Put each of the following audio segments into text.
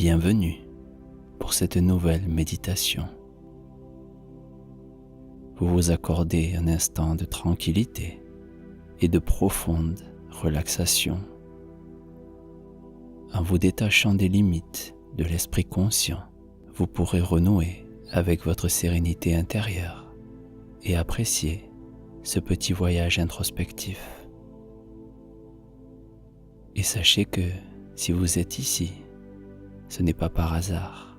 Bienvenue pour cette nouvelle méditation. Vous vous accordez un instant de tranquillité et de profonde relaxation. En vous détachant des limites de l'esprit conscient, vous pourrez renouer avec votre sérénité intérieure et apprécier ce petit voyage introspectif. Et sachez que si vous êtes ici, ce n'est pas par hasard.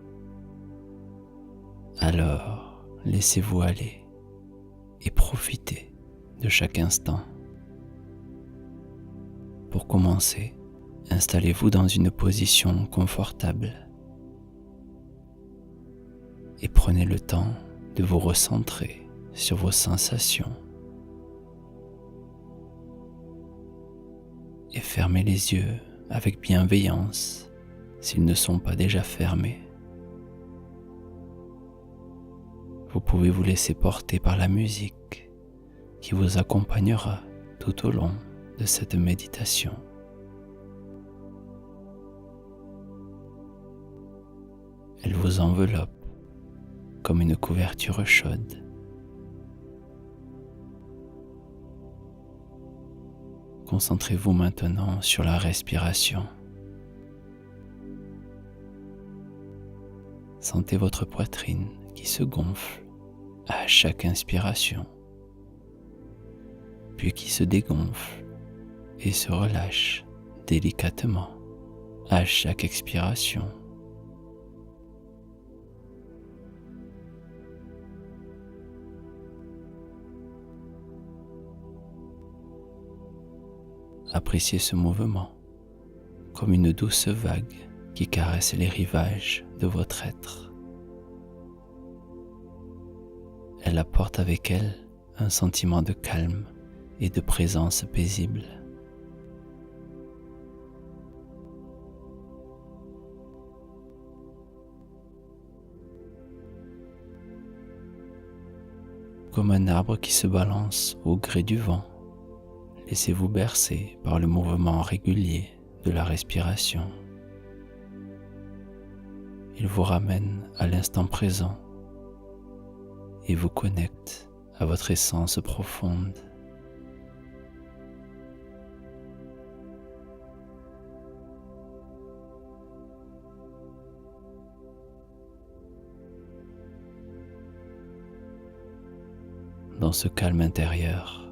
Alors, laissez-vous aller et profitez de chaque instant. Pour commencer, installez-vous dans une position confortable et prenez le temps de vous recentrer sur vos sensations. Et fermez les yeux avec bienveillance s'ils ne sont pas déjà fermés. Vous pouvez vous laisser porter par la musique qui vous accompagnera tout au long de cette méditation. Elle vous enveloppe comme une couverture chaude. Concentrez-vous maintenant sur la respiration. Sentez votre poitrine qui se gonfle à chaque inspiration, puis qui se dégonfle et se relâche délicatement à chaque expiration. Appréciez ce mouvement comme une douce vague qui caresse les rivages de votre être. Elle apporte avec elle un sentiment de calme et de présence paisible. Comme un arbre qui se balance au gré du vent, laissez-vous bercer par le mouvement régulier de la respiration. Il vous ramène à l'instant présent et vous connecte à votre essence profonde. Dans ce calme intérieur,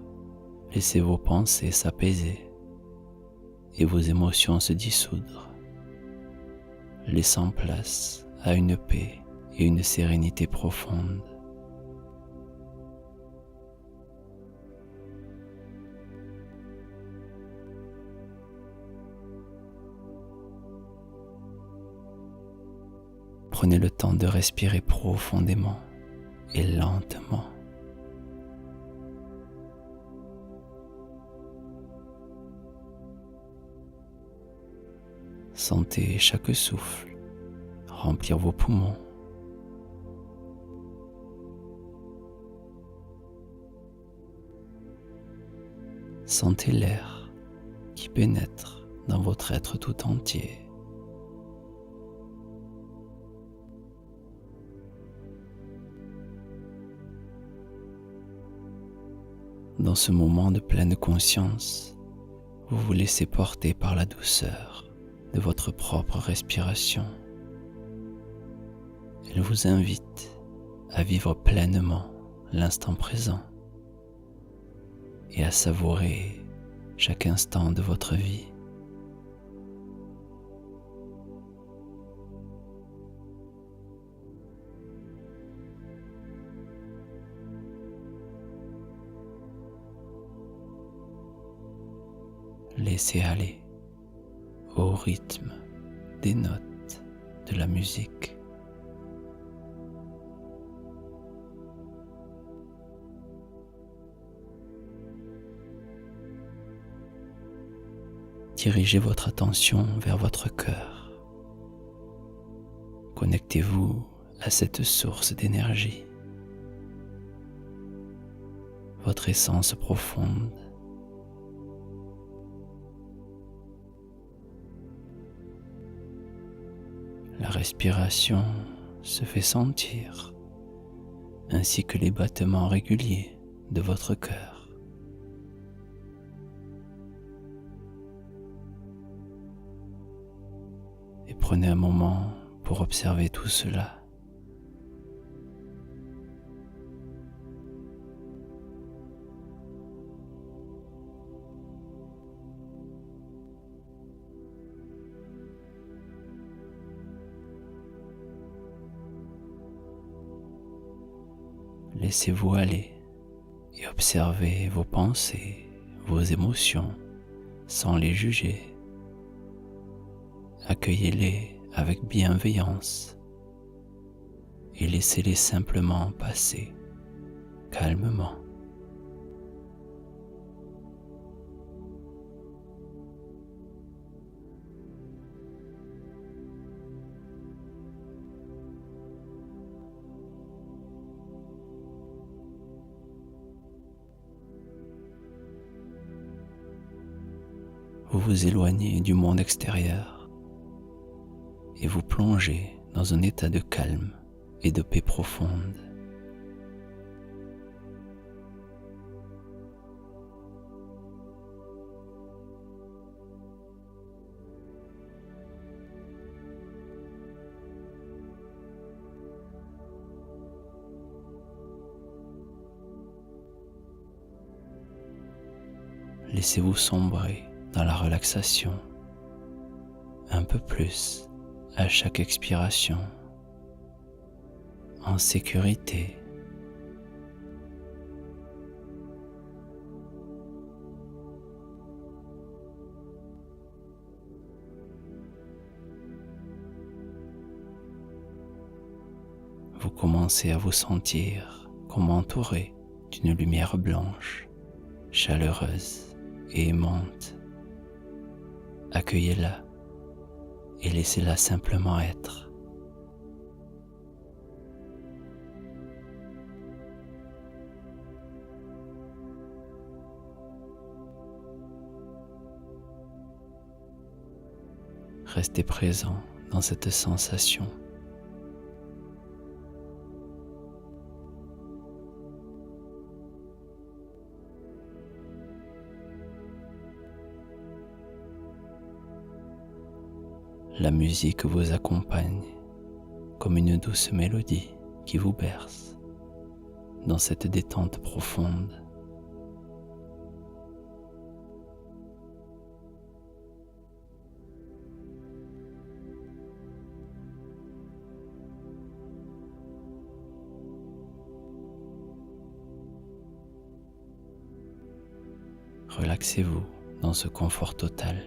laissez vos pensées s'apaiser et vos émotions se dissoudre, laissant place à une paix et une sérénité profonde. Prenez le temps de respirer profondément et lentement. Sentez chaque souffle remplir vos poumons. Sentez l'air qui pénètre dans votre être tout entier. Dans ce moment de pleine conscience, vous vous laissez porter par la douceur de votre propre respiration. Elle vous invite à vivre pleinement l'instant présent et à savourer chaque instant de votre vie. Laissez aller au rythme des notes de la musique. Dirigez votre attention vers votre cœur. Connectez-vous à cette source d'énergie, votre essence profonde. La respiration se fait sentir, ainsi que les battements réguliers de votre cœur. Et prenez un moment pour observer tout cela. Laissez-vous aller et observez vos pensées, vos émotions, sans les juger. Accueillez-les avec bienveillance et laissez-les simplement passer calmement. Vous vous éloignez du monde extérieur et vous plongez dans un état de calme et de paix profonde. Laissez-vous sombrer dans la relaxation, un peu plus à chaque expiration, en sécurité. Vous commencez à vous sentir comme entouré d'une lumière blanche, chaleureuse et aimante. Accueillez-la et laissez-la simplement être. Restez présent dans cette sensation. La musique vous accompagne comme une douce mélodie qui vous berce dans cette détente profonde. Relaxez-vous dans ce confort total.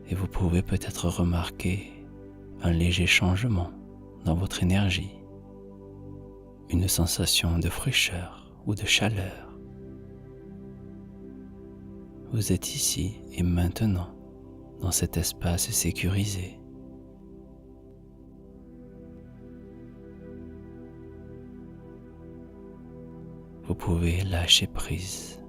Et vous pouvez peut-être remarquer un léger changement dans votre énergie, une sensation de fraîcheur ou de chaleur. Vous êtes ici et maintenant dans cet espace sécurisé. Vous pouvez lâcher prise.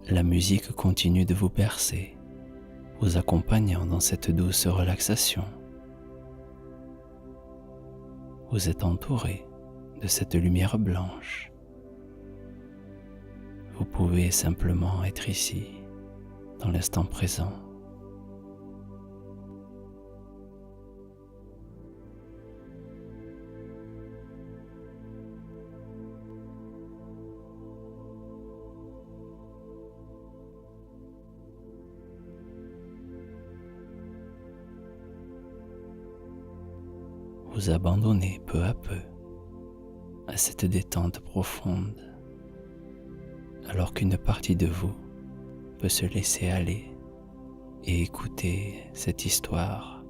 La musique continue de vous bercer, vous accompagnant dans cette douce relaxation. Vous êtes entouré de cette lumière blanche. Vous pouvez simplement être ici, dans l'instant présent. Vous abandonnez peu à peu à cette détente profonde alors qu'une partie de vous peut se laisser aller et écouter cette histoire.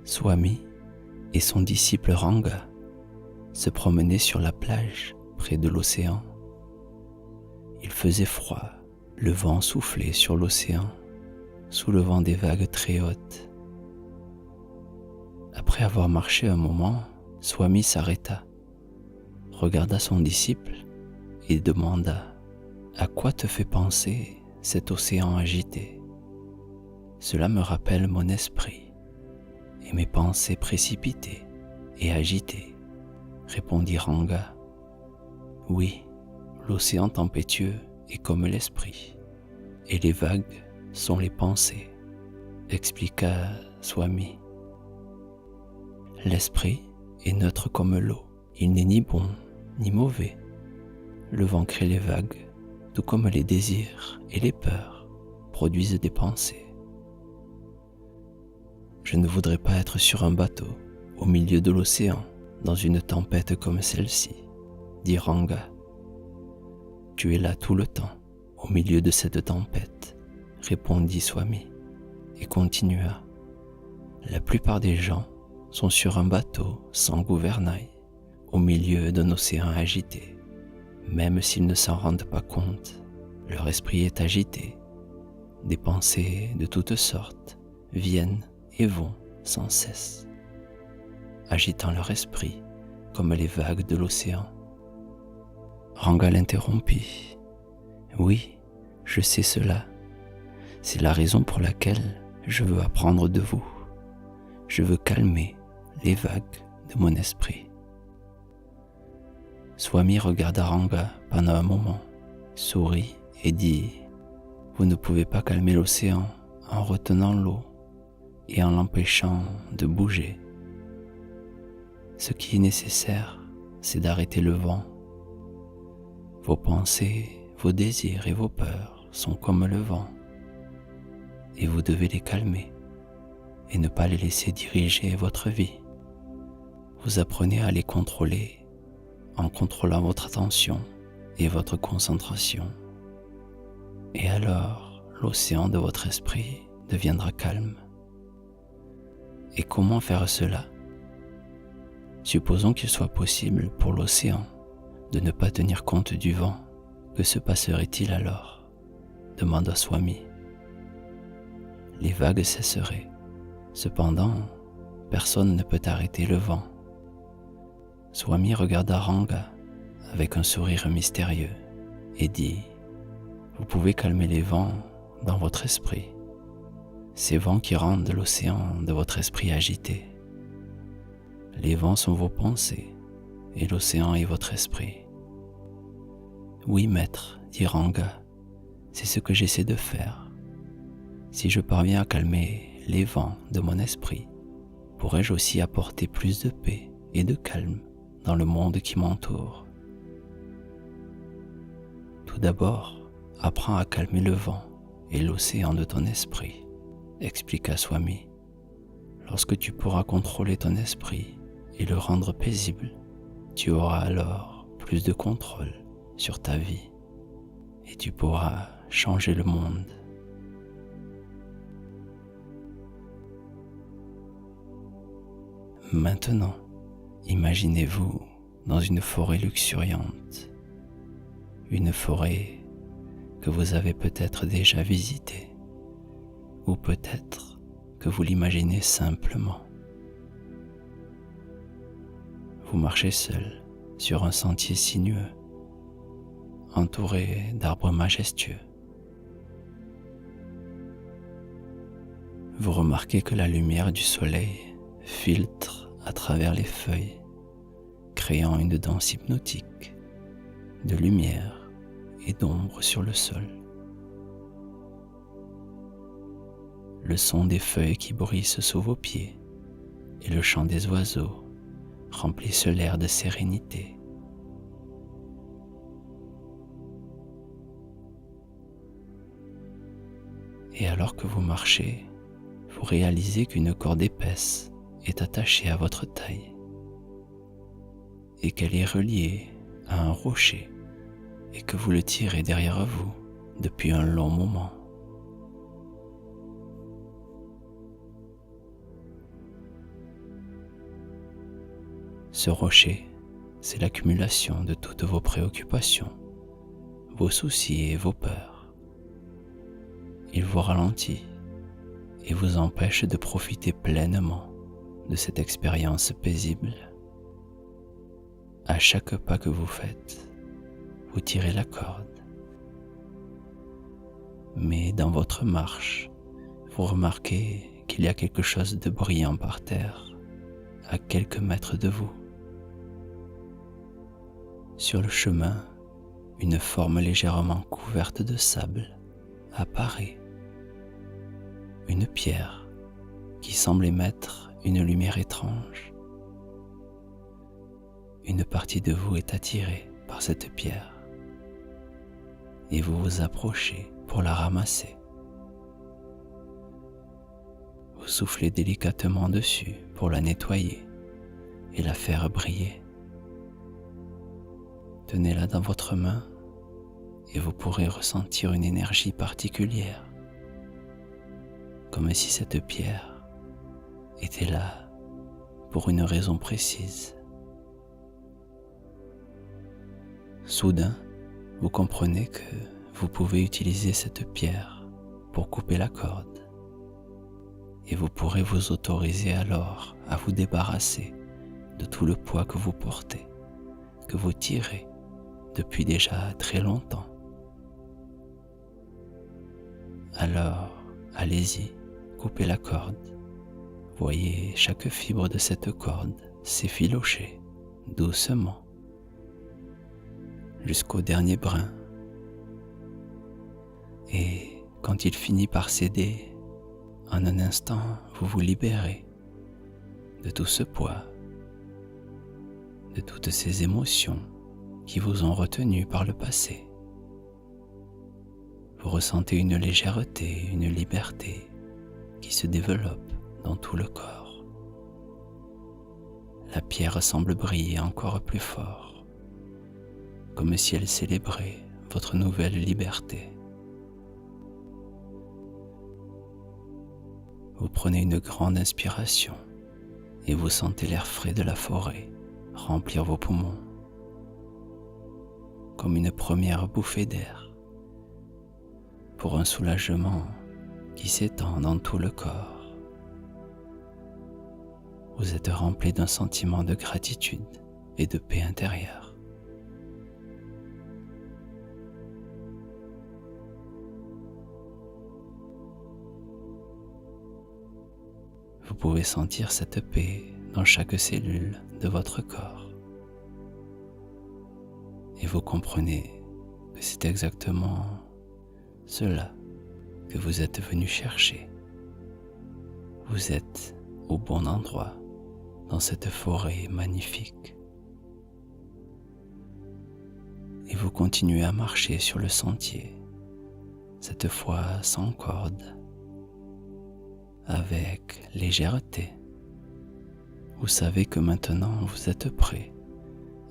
Swami et son disciple Ranga se promenaient sur la plage près de l'océan. Il faisait froid, le vent soufflait sur l'océan, soulevant des vagues très hautes. Après avoir marché un moment, Swami s'arrêta, regarda son disciple et demanda « À quoi te fait penser cet océan agité ? Cela me rappelle mon esprit et mes pensées précipitées et agitées, répondit Ranga. Oui, l'océan tempétueux est comme l'esprit, et les vagues sont les pensées, expliqua Swami. L'esprit est neutre comme l'eau, il n'est ni bon ni mauvais. Le vent crée les vagues, tout comme les désirs et les peurs produisent des pensées. Je ne voudrais pas être sur un bateau, au milieu de l'océan, dans une tempête comme celle-ci, dit Ranga. Tu es là tout le temps, au milieu de cette tempête, répondit Swami, et continua. La plupart des gens sont sur un bateau sans gouvernail, au milieu d'un océan agité. Même s'ils ne s'en rendent pas compte, leur esprit est agité. Des pensées de toutes sortes viennent et vont sans cesse, agitant leur esprit comme les vagues de l'océan. Ranga l'interrompit. Oui, je sais cela. C'est la raison pour laquelle je veux apprendre de vous. Je veux calmer les vagues de mon esprit. Swami regarda Ranga pendant un moment, sourit et dit « Vous ne pouvez pas calmer l'océan en retenant l'eau et en l'empêchant de bouger. Ce qui est nécessaire, c'est d'arrêter le vent. Vos pensées, vos désirs et vos peurs sont comme le vent, et vous devez les calmer et ne pas les laisser diriger votre vie. Vous apprenez à les contrôler en contrôlant votre attention et votre concentration. Et alors, l'océan de votre esprit deviendra calme. Et comment faire cela ? Supposons qu'il soit possible pour l'océan de ne pas tenir compte du vent. Que se passerait-il alors ? Demanda Swami. Les vagues cesseraient. Cependant, personne ne peut arrêter le vent. Swami regarda Ranga avec un sourire mystérieux et dit « Vous pouvez calmer les vents dans votre esprit, ces vents qui rendent l'océan de votre esprit agité. Les vents sont vos pensées et l'océan est votre esprit. » Oui, maître, dit Ranga, c'est ce que j'essaie de faire. Si je parviens à calmer les vents de mon esprit, pourrais-je aussi apporter plus de paix et de calme dans le monde qui m'entoure. Tout d'abord, apprends à calmer le vent et l'océan de ton esprit, expliqua Swami. Lorsque tu pourras contrôler ton esprit et le rendre paisible, tu auras alors plus de contrôle sur ta vie et tu pourras changer le monde. Maintenant, imaginez-vous dans une forêt luxuriante, une forêt que vous avez peut-être déjà visitée, ou peut-être que vous l'imaginez simplement. Vous marchez seul sur un sentier sinueux, entouré d'arbres majestueux. Vous remarquez que la lumière du soleil filtre à travers les feuilles, créant une danse hypnotique de lumière et d'ombre sur le sol. Le son des feuilles qui bruissent sous vos pieds et le chant des oiseaux remplissent l'air de sérénité. Et alors que vous marchez, vous réalisez qu'une corde épaisse est attachée à votre taille et qu'elle est reliée à un rocher et que vous le tirez derrière vous depuis un long moment. Ce rocher, c'est l'accumulation de toutes vos préoccupations, vos soucis et vos peurs. Il vous ralentit et vous empêche de profiter pleinement de cette expérience paisible. À chaque pas que vous faites, vous tirez la corde. Mais dans votre marche, vous remarquez qu'il y a quelque chose de brillant par terre, à quelques mètres de vous. Sur le chemin, une forme légèrement couverte de sable apparaît. Une pierre qui semble émettre une lumière étrange. Une partie de vous est attirée par cette pierre et vous vous approchez pour la ramasser. Vous soufflez délicatement dessus pour la nettoyer et la faire briller. Tenez-la dans votre main et vous pourrez ressentir une énergie particulière, comme si cette pierre était là pour une raison précise. Soudain, vous comprenez que vous pouvez utiliser cette pierre pour couper la corde et vous pourrez vous autoriser alors à vous débarrasser de tout le poids que vous portez, que vous tirez depuis déjà très longtemps. Alors, allez-y, coupez la corde. Voyez chaque fibre de cette corde s'effilocher doucement jusqu'au dernier brin. Et quand il finit par céder, en un instant, vous vous libérez de tout ce poids, de toutes ces émotions qui vous ont retenu par le passé. Vous ressentez une légèreté, une liberté qui se développe dans tout le corps. La pierre semble briller encore plus fort, comme si elle célébrait votre nouvelle liberté. Vous prenez une grande inspiration et vous sentez l'air frais de la forêt remplir vos poumons, comme une première bouffée d'air, pour un soulagement qui s'étend dans tout le corps. Vous êtes rempli d'un sentiment de gratitude et de paix intérieure. Vous pouvez sentir cette paix dans chaque cellule de votre corps. Et vous comprenez que c'est exactement cela que vous êtes venu chercher. Vous êtes au bon endroit dans cette forêt magnifique. Et vous continuez à marcher sur le sentier, cette fois sans corde, avec légèreté. Vous savez que maintenant vous êtes prêt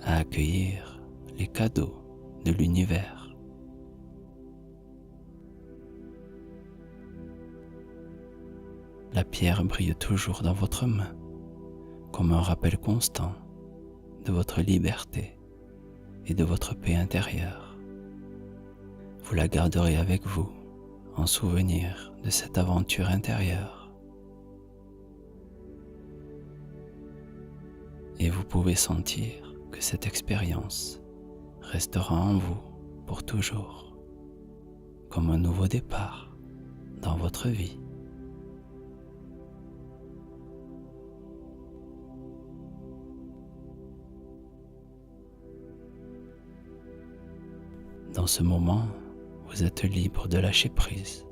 à accueillir les cadeaux de l'univers. La pierre brille toujours dans votre main, comme un rappel constant de votre liberté et de votre paix intérieure. Vous la garderez avec vous en souvenir de cette aventure intérieure. Et vous pouvez sentir que cette expérience restera en vous pour toujours, comme un nouveau départ dans votre vie. Dans ce moment, vous êtes libre de lâcher prise.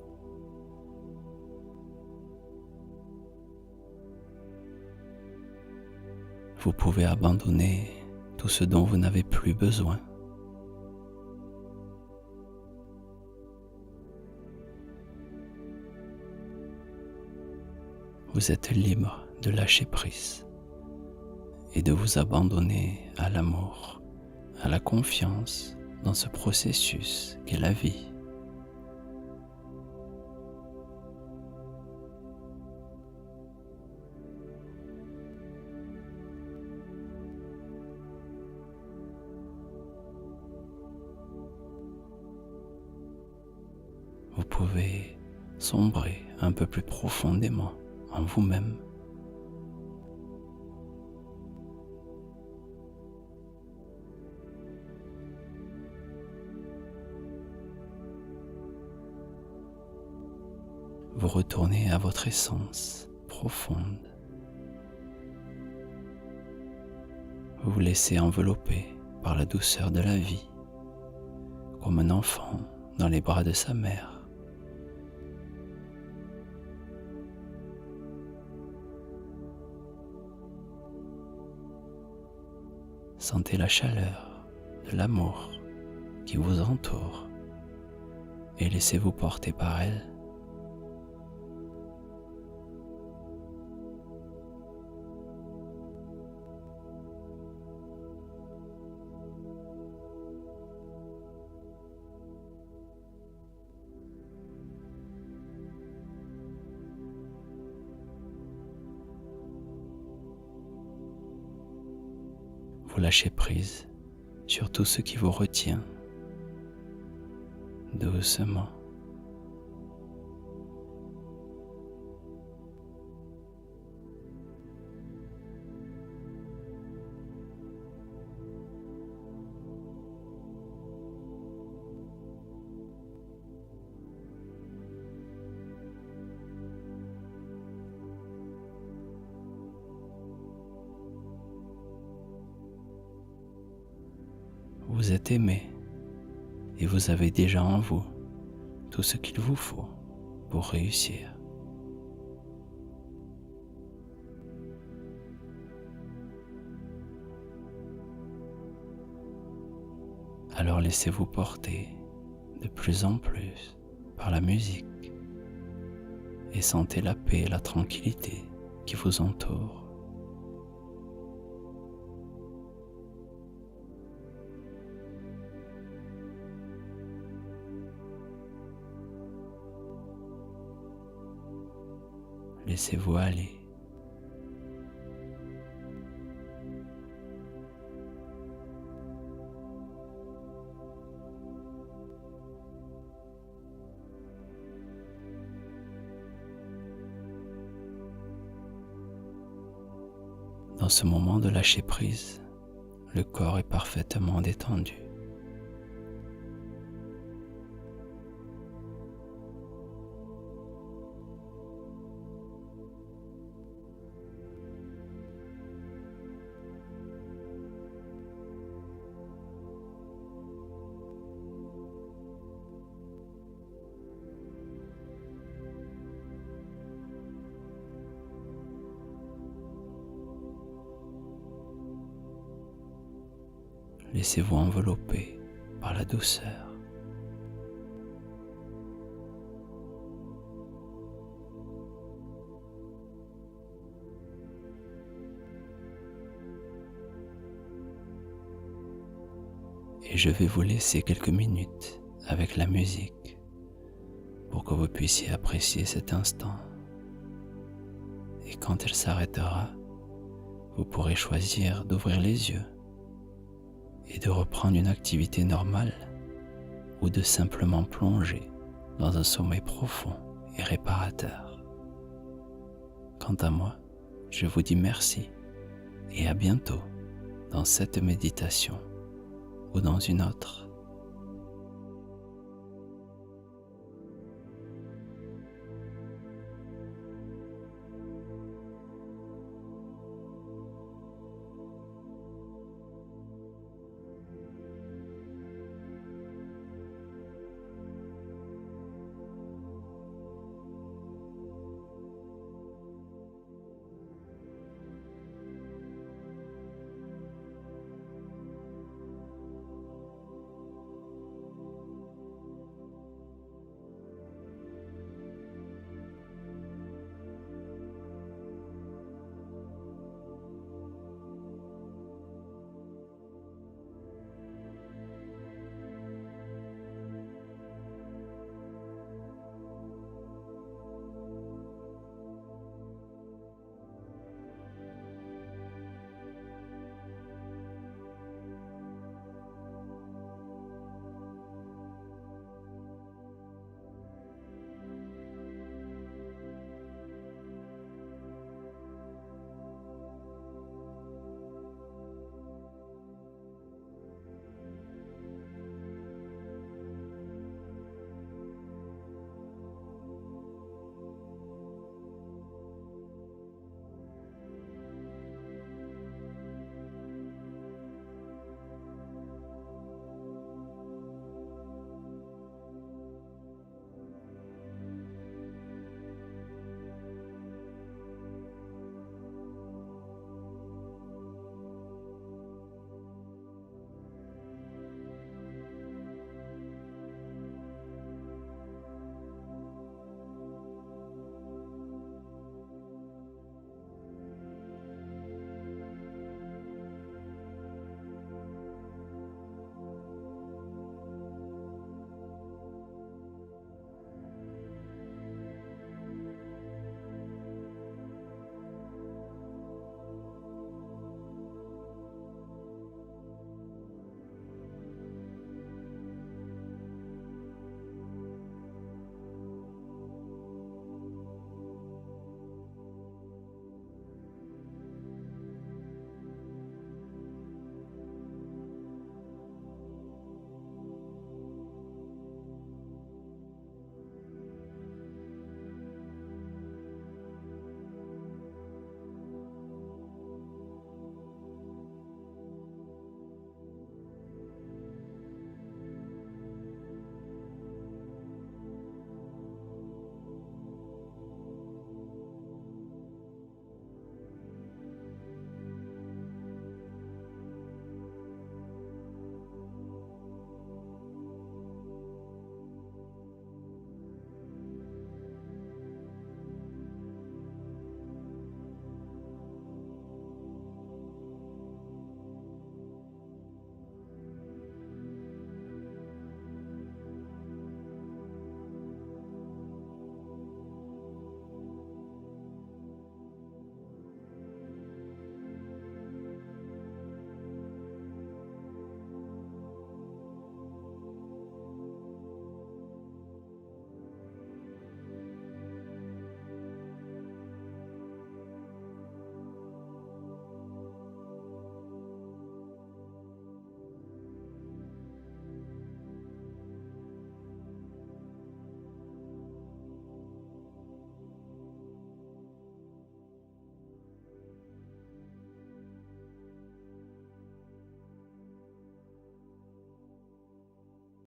Vous pouvez abandonner tout ce dont vous n'avez plus besoin. Vous êtes libre de lâcher prise et de vous abandonner à l'amour à la confiance dans ce processus qu'est la vie. Vous pouvez sombrer un peu plus profondément en vous-même. Vous retournez à votre essence profonde. Vous vous laissez envelopper par la douceur de la vie, comme un enfant dans les bras de sa mère. Sentez la chaleur de l'amour qui vous entoure et laissez-vous porter par elle. Vous lâchez prise sur tout ce qui vous retient, doucement. Vous êtes aimé et vous avez déjà en vous tout ce qu'il vous faut pour réussir. Alors laissez-vous porter de plus en plus par la musique et sentez la paix et la tranquillité qui vous entourent. Laissez-vous aller. Dans ce moment de lâcher prise, le corps est parfaitement détendu. Laissez-vous envelopper par la douceur. Et je vais vous laisser quelques minutes avec la musique pour que vous puissiez apprécier cet instant. Et quand elle s'arrêtera, vous pourrez choisir d'ouvrir les yeux et de reprendre une activité normale ou de simplement plonger dans un sommeil profond et réparateur. Quant à moi, je vous dis merci et à bientôt dans cette méditation ou dans une autre.